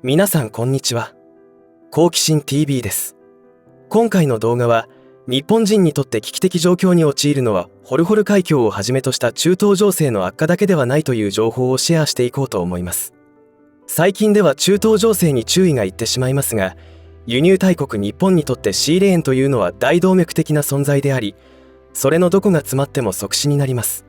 皆さんこんにちは。好奇心 TV です。今回の動画は、日本人にとって危機的状況に陥るのはホルホル海峡をはじめとした中東情勢の悪化だけではないという情報をシェアしていこうと思います。最近では中東情勢に注意がいってしまいますが、輸入大国日本にとってシーレーンというのは大動脈的な存在であり、それのどこが詰まっても即死になります。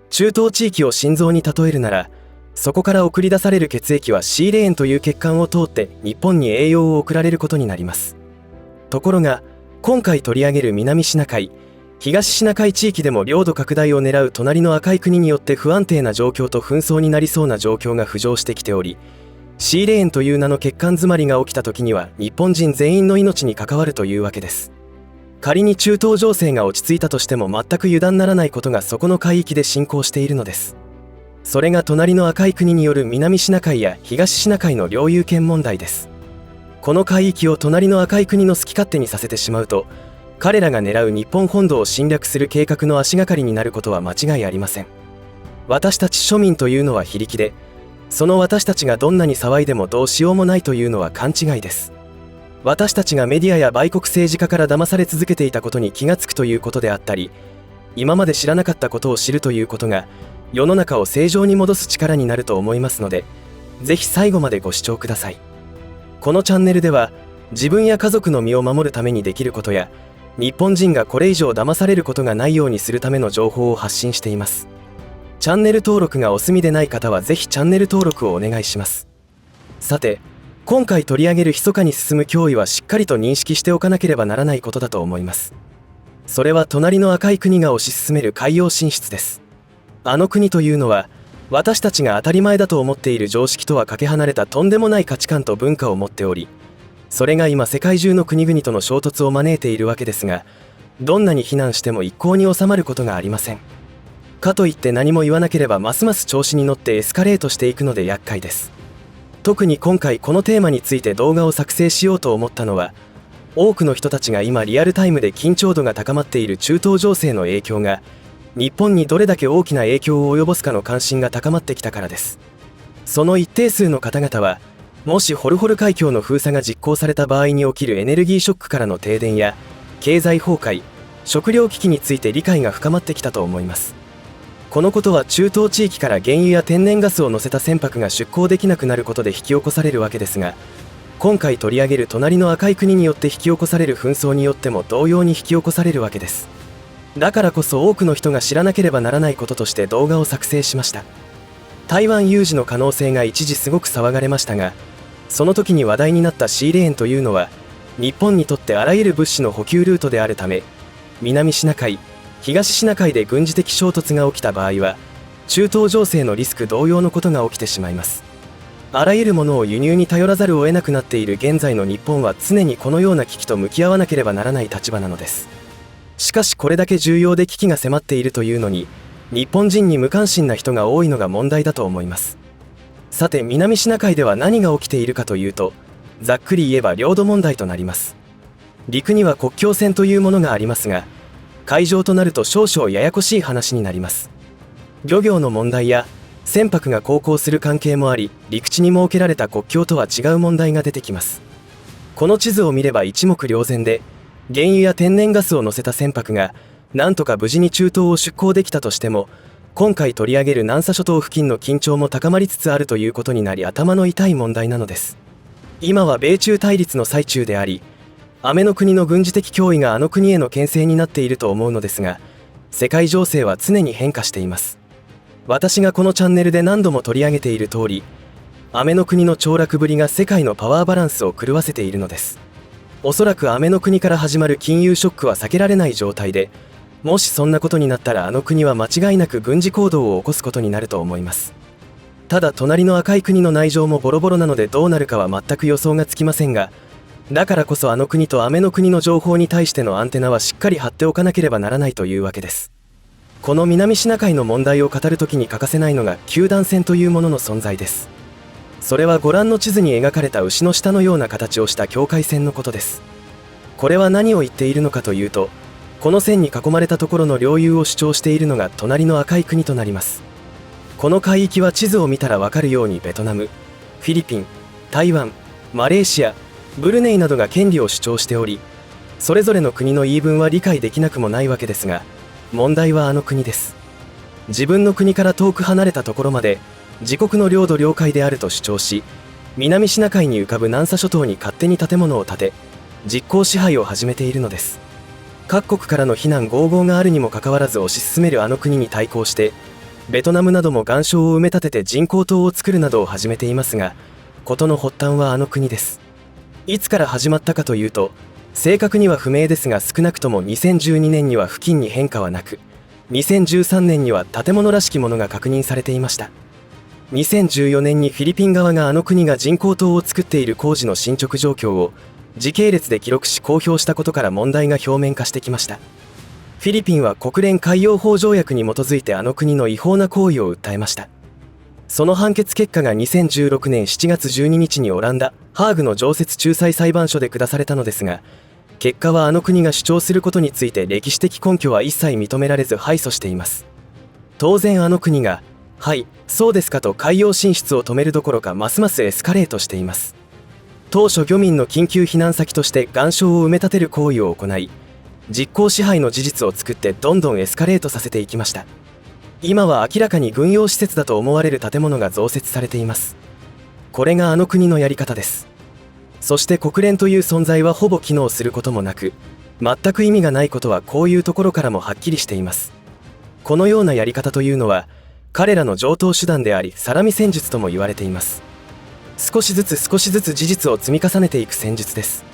中東地域を心臓に例えるなら、そこから送り出される血液はシーレーンという血管を通って日本に栄養を送られることになります。ところが、今回取り上げる南シナ海、東シナ海地域でも領土拡大を狙う隣の赤い国によって不安定な状況と紛争になりそうな状況が浮上してきており、シーレーンという名の血管詰まりが起きた時には日本人全員の命に関わるというわけです。仮に中東情勢が落ち着いたとしても全く油断ならないことがそこの海域で進行しているのです。それが隣の赤い国による南シナ海や東シナ海の領有権問題です。この海域を隣の赤い国の好き勝手にさせてしまうと、彼らが狙う日本本土を侵略する計画の足がかりになることは間違いありません。私たち庶民というのは非力で、その私たちがどんなに騒いでもどうしようもないというのは勘違いです。私たちがメディアや売国政治家から騙され続けていたことに気がつくということであったり、今まで知らなかったことを知るということが世の中を正常に戻す力になると思いますので、ぜひ最後までご視聴ください。このチャンネルでは、自分や家族の身を守るためにできることや、日本人がこれ以上騙されることがないようにするための情報を発信しています。チャンネル登録がお済みでない方はぜひチャンネル登録をお願いします。さて、今回取り上げる密かに進む脅威はしっかりと認識しておかなければならないことだと思います。それは隣の赤い国が推し進める海洋進出です。あの国というのは、私たちが当たり前だと思っている常識とはかけ離れたとんでもない価値観と文化を持っており、それが今世界中の国々との衝突を招いているわけですが、どんなに非難しても一向に収まることがありません。かといって何も言わなければますます調子に乗ってエスカレートしていくので厄介です。特に今回このテーマについて動画を作成しようと思ったのは、多くの人たちが今リアルタイムで緊張度が高まっている中東情勢の影響が、日本にどれだけ大きな影響を及ぼすかの関心が高まってきたからです。その一定数の方々は、もしホルホル海峡の封鎖が実行された場合に起きるエネルギーショックからの停電や経済崩壊、食糧危機について理解が深まってきたと思います。このことは中東地域から原油や天然ガスを乗せた船舶が出港できなくなることで引き起こされるわけですが、今回取り上げる隣の赤い国によって引き起こされる紛争によっても同様に引き起こされるわけです。だからこそ多くの人が知らなければならないこととして動画を作成しました。台湾有事の可能性が一時すごく騒がれましたが、その時に話題になったシーレーンというのは、日本にとってあらゆる物資の補給ルートであるため、南シナ海、東シナ海で軍事的衝突が起きた場合は、中東情勢のリスク同様のことが起きてしまいます。あらゆるものを輸入に頼らざるを得なくなっている現在の日本は常にこのような危機と向き合わなければならない立場なのです。しかしこれだけ重要で危機が迫っているというのに、日本人に無関心な人が多いのが問題だと思います。さて、南シナ海では何が起きているかというと、ざっくり言えば領土問題となります。陸には国境線というものがありますが、海上となると少々ややこしい話になります。漁業の問題や船舶が航行する関係もあり、陸地に設けられた国境とは違う問題が出てきます。この地図を見れば一目瞭然で、原油や天然ガスを乗せた船舶がなんとか無事に中東を出港できたとしても、今回取り上げる南沙諸島付近の緊張も高まりつつあるということになり、頭の痛い問題なのです。今は米中対立の最中であり、アメの国の軍事的脅威があの国への牽制になっていると思うのですが、世界情勢は常に変化しています。私がこのチャンネルで何度も取り上げている通り、アメの国の凋落ぶりが世界のパワーバランスを狂わせているのです。おそらくアメの国から始まる金融ショックは避けられない状態で、もしそんなことになったらあの国は間違いなく軍事行動を起こすことになると思います。ただ隣の赤い国の内情もボロボロなのでどうなるかは全く予想がつきませんが、だからこそあの国とアメの国の情報に対してのアンテナはしっかり張っておかなければならないというわけです。この南シナ海の問題を語るときに欠かせないのが九段線というものの存在です。それはご覧の地図に描かれた牛の下のような形をした境界線のことです。これは何を言っているのかというと、この線に囲まれたところの領有を主張しているのが隣の赤い国となります。この海域は地図を見たらわかるようにベトナム、フィリピン、台湾、マレーシア、ブルネイなどが権利を主張しており、それぞれの国の言い分は理解できなくもないわけですが、問題はあの国です。自分の国から遠く離れたところまで自国の領土領海であると主張し、南シナ海に浮かぶ南沙諸島に勝手に建物を建て、実効支配を始めているのです。各国からの非難豪々があるにもかかわらず推し進めるあの国に対抗して、ベトナムなども岩礁を埋め立てて人工島を作るなどを始めていますが、事の発端はあの国です。いつから始まったかというと、正確には不明ですが、少なくとも2012年には付近に変化はなく、2013年には建物らしきものが確認されていました。2014年にフィリピン側があの国が人工島を作っている工事の進捗状況を時系列で記録し公表したことから問題が表面化してきました。フィリピンは国連海洋法条約に基づいてあの国の違法な行為を訴えました。その判決結果が2016年7月12日にオランダ・ハーグの常設仲裁裁判所で下されたのですが、結果はあの国が主張することについて歴史的根拠は一切認められず敗訴しています。当然あの国が、はい、そうですかと海洋進出を止めるどころかますますエスカレートしています。当初漁民の緊急避難先として岩礁を埋め立てる行為を行い、実効支配の事実を作ってどんどんエスカレートさせていきました。今は明らかに軍用施設だと思われる建物が増設されています。これがあの国のやり方です。そして国連という存在はほぼ機能することもなく、全く意味がないことはこういうところからもはっきりしています。このようなやり方というのは彼らの常套手段であり、サラミ戦術とも言われています。少しずつ事実を積み重ねていく戦術です。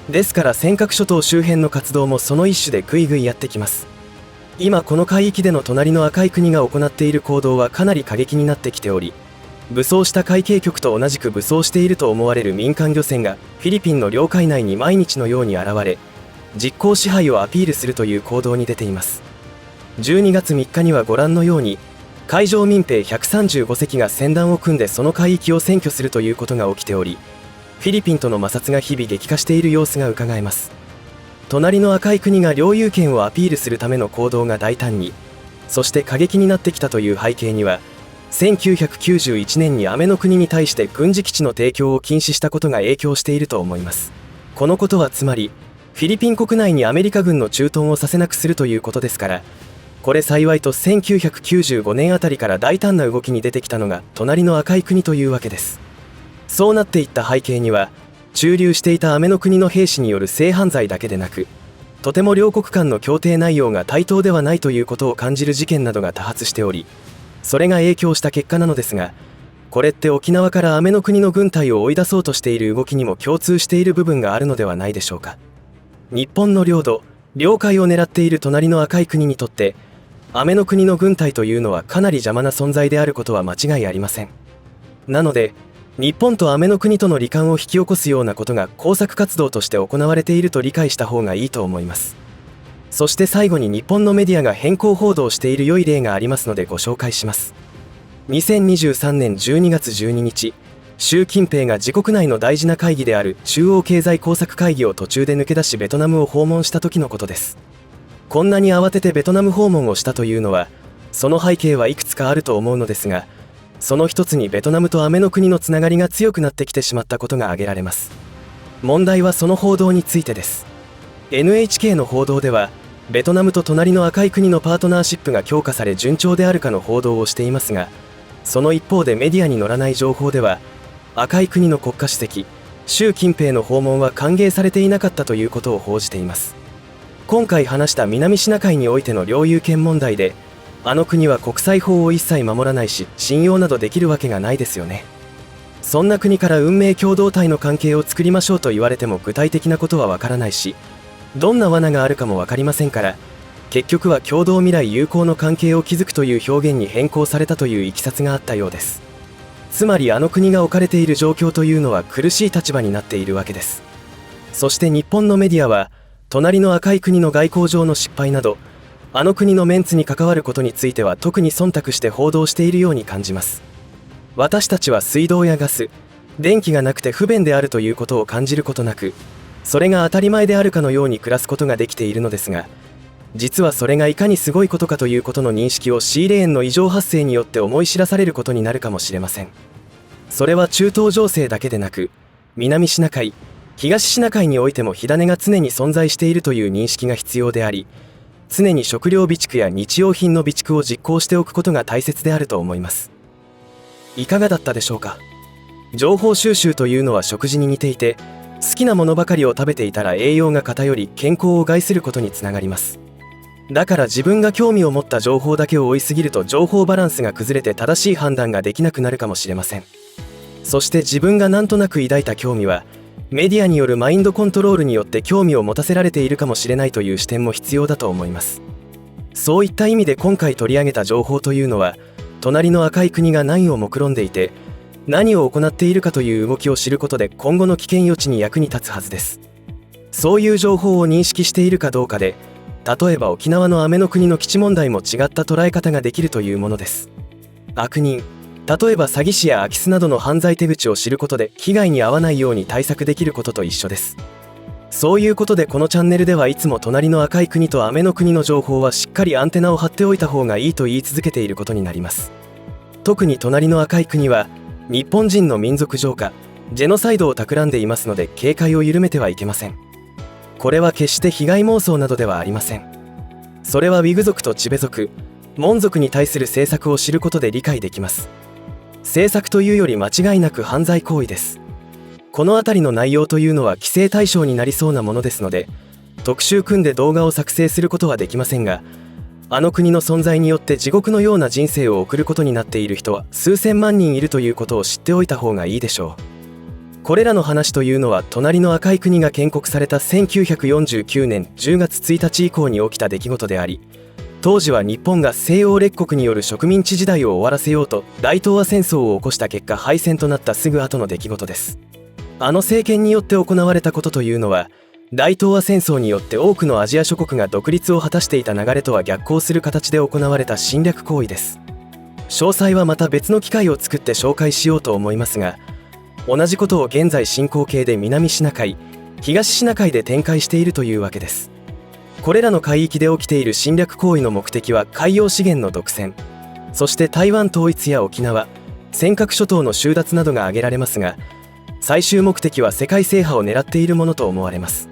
ですから尖閣諸島周辺の活動もその一種でぐいぐいやってきます。今この海域での隣の赤い国が行っている行動はかなり過激になってきており、武装した海警局と同じく武装していると思われる民間漁船がフィリピンの領海内に毎日のように現れ、実効支配をアピールするという行動に出ています。12月3日にはご覧のように海上民兵135隻が船団を組んでその海域を占拠するということが起きており、フィリピンとの摩擦が日々激化している様子がうかがえます。隣の赤い国が領有権をアピールするための行動が大胆に、そして過激になってきたという背景には、1991年にアメの国に対して軍事基地の提供を禁止したことが影響していると思います。このことはつまりフィリピン国内にアメリカ軍の駐屯をさせなくするということですから、これ幸いと1995年あたりから大胆な動きに出てきたのが隣の赤い国というわけです。そうなっていった背景には、駐留していたアメの国の兵士による性犯罪だけでなく、とても両国間の協定内容が対等ではないということを感じる事件などが多発しており、それが影響した結果なのですが、これって沖縄からアメの国の軍隊を追い出そうとしている動きにも共通している部分があるのではないでしょうか。日本の領土、領海を狙っている隣の赤い国にとって、アメの国の軍隊というのはかなり邪魔な存在であることは間違いありません。なので、日本とアメの国との罹患を引き起こすようなことが工作活動として行われていると理解した方がいいと思います。そして最後に日本のメディアが変更報道している良い例がありますのでご紹介します。2023年12月12日、習近平が自国内の大事な会議である中央経済工作会議を途中で抜け出しベトナムを訪問した時のことです。こんなに慌ててベトナム訪問をしたというのは、その背景はいくつかあると思うのですが、その一つにベトナムとアメの国のつながりが強くなってきてしまったことが挙げられます。問題はその報道についてです。NHK の報道では、ベトナムと隣の赤い国のパートナーシップが強化され順調であるかの報道をしていますが、その一方でメディアに載らない情報では、赤い国の国家主席、習近平の訪問は歓迎されていなかったということを報じています。今回話した南シナ海においての領有権問題で、あの国は国際法を一切守らないし、信用などできるわけがないですよね。そんな国から運命共同体の関係を作りましょうと言われても具体的なことはわからないし、どんな罠があるかも分かりませんから、結局は共同未来友好の関係を築くという表現に変更されたといういきさつがあったようです。つまりあの国が置かれている状況というのは苦しい立場になっているわけです。そして日本のメディアは隣の赤い国の外交上の失敗など、あの国のメンツに関わることについては特に忖度して報道しているように感じます。私たちは水道やガス、電気がなくて不便であるということを感じることなく、それが当たり前であるかのように暮らすことができているのですが、実はそれがいかにすごいことかということの認識をシーレーンの異常発生によって思い知らされることになるかもしれません。それは中東情勢だけでなく、南シナ海、東シナ海においても火種が常に存在しているという認識が必要であり、常に食料備蓄や日用品の備蓄を実行しておくことが大切であると思います。いかがだったでしょうか。情報収集というのは食事に似ていて、好きなものばかりを食べていたら栄養が偏り健康を害することにつながります。だから自分が興味を持った情報だけを追いすぎると情報バランスが崩れて正しい判断ができなくなるかもしれません。そして自分がなんとなく抱いた興味はメディアによるマインドコントロールによって興味を持たせられているかもしれないという視点も必要だと思います。そういった意味で今回取り上げた情報というのは、隣の赤い国が何を目論んでいて何を行っているかという動きを知ることで今後の危険予知に役に立つはずです。そういう情報を認識しているかどうかで、例えば沖縄のアメの国の基地問題も違った捉え方ができるというものです。悪人、例えば詐欺師や空き巣などの犯罪手口を知ることで被害に遭わないように対策できることと一緒です。そういうことでこのチャンネルではいつも隣の赤い国とアメの国の情報はしっかりアンテナを張っておいた方がいいと言い続けていることになります。特に隣の赤い国は日本人の民族浄化、ジェノサイドを企んでいますので警戒を緩めてはいけません。これは決して被害妄想などではありません。それはウィグ族とチベ族、モン族に対する政策を知ることで理解できます。政策というより間違いなく犯罪行為です。この辺りの内容というのは規制対象になりそうなものですので、特集組んで動画を作成することはできませんが、あの国の存在によって地獄のような人生を送ることになっている人は数千万人いるということを知っておいた方がいいでしょう。これらの話というのは隣の赤い国が建国された1949年10月1日以降に起きた出来事であり、当時は日本が西欧列国による植民地時代を終わらせようと大東亜戦争を起こした結果敗戦となったすぐ後の出来事です。あの政権によって行われたことというのは、大東亜戦争によって多くのアジア諸国が独立を果たしていた流れとは逆行する形で行われた侵略行為です。詳細はまた別の機会を作って紹介しようと思いますが、同じことを現在進行形で南シナ海、東シナ海で展開しているというわけです。これらの海域で起きている侵略行為の目的は海洋資源の独占、そして台湾統一や沖縄、尖閣諸島の収奪などが挙げられますが、最終目的は世界制覇を狙っているものと思われます。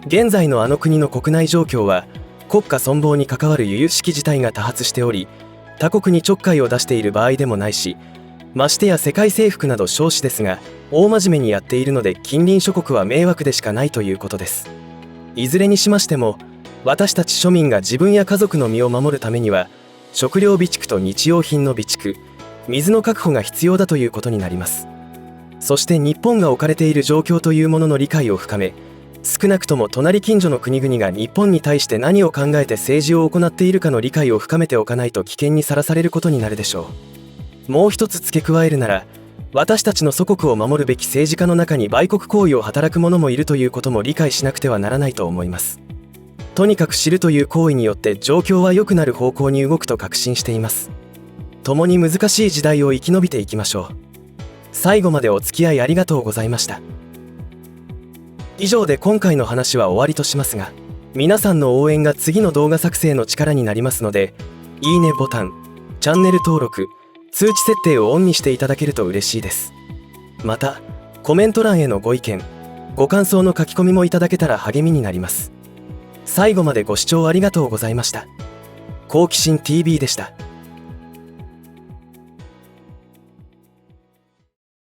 現在のあの国の国内状況は国家存亡に関わる由々しき事態が多発しており、他国にちょっかいを出している場合でもないし、ましてや世界征服など少子ですが大真面目にやっているので近隣諸国は迷惑でしかないということです。いずれにしましても私たち庶民が自分や家族の身を守るためには食料備蓄と日用品の備蓄、水の確保が必要だということになります。そして日本が置かれている状況というものの理解を深め、少なくとも隣近所の国々が日本に対して何を考えて政治を行っているかの理解を深めておかないと危険にさらされることになるでしょう。もう一つ付け加えるなら、私たちの祖国を守るべき政治家の中に売国行為を働く者もいるということも理解しなくてはならないと思います。とにかく知るという行為によって状況は良くなる方向に動くと確信しています。共に難しい時代を生き延びていきましょう。最後までお付き合いありがとうございました。以上で今回の話は終わりとしますが、皆さんの応援が次の動画作成の力になりますので、いいねボタン、チャンネル登録、通知設定をオンにしていただけると嬉しいです。また、コメント欄へのご意見、ご感想の書き込みもいただけたら励みになります。最後までご視聴ありがとうございました。好奇心 TV でした。